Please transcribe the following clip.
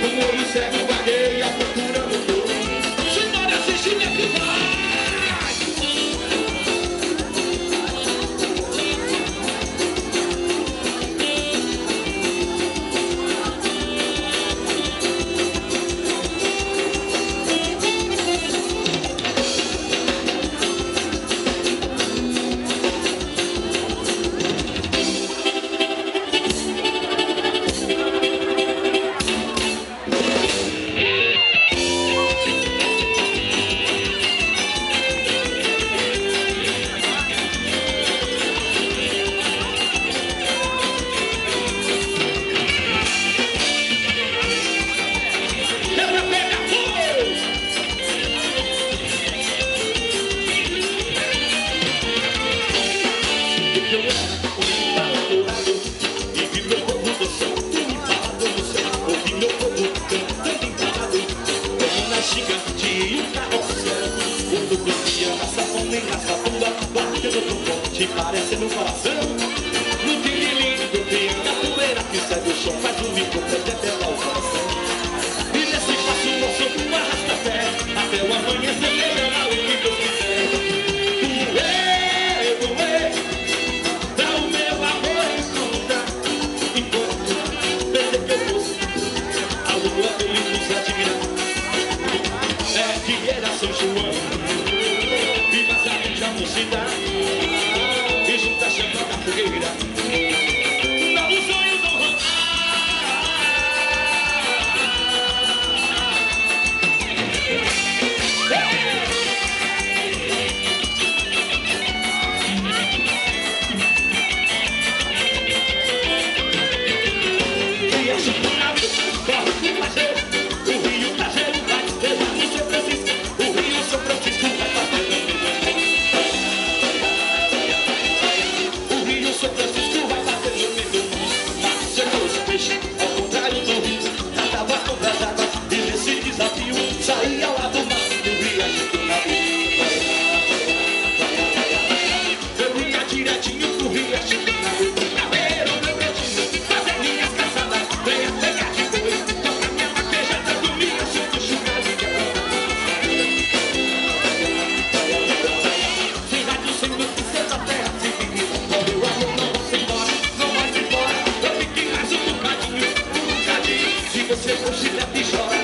O olho cego vagueia procurando dor. Simbora, assiste minha vida. Parece no coração, no tirilim do piano, a poeira que sai do chão faz um bico até até o coração. E nesse passo nosso mundo arrasta pé, até o amanhecer melhorar o que Deus quiser. Dá o meu amor em conta, enquanto desde que eu fosse, a lua veio nos admirar. É que era São João, e mais a gente não se dá. Tá chamando a fogueira. Dá o sonho do rock. E a chupada corre pro Lajeiro. O Rio Lajeiro vai levar no São Francisco. O Rio São Francisco vai bater no meu. São Francisco vai bater no meio. Chegou os peixes, ao contrário do rio. Nadava contra as águas e nesse desafio saía lá do mar e viajei pro navio. Eu ia direitinho pro rio, achei que navio. Caveiro, meu pretinho, fazer minhas caçadas. Venha pegar de boi, toca minha vaquejada. Domingo, sou do churrasco. Sem rádio, sem notícia da terra, sem menina. Meu amor, não vou embora, não vai embora. Eu fiquei mais um bocadinho. Se você for chilete, chora.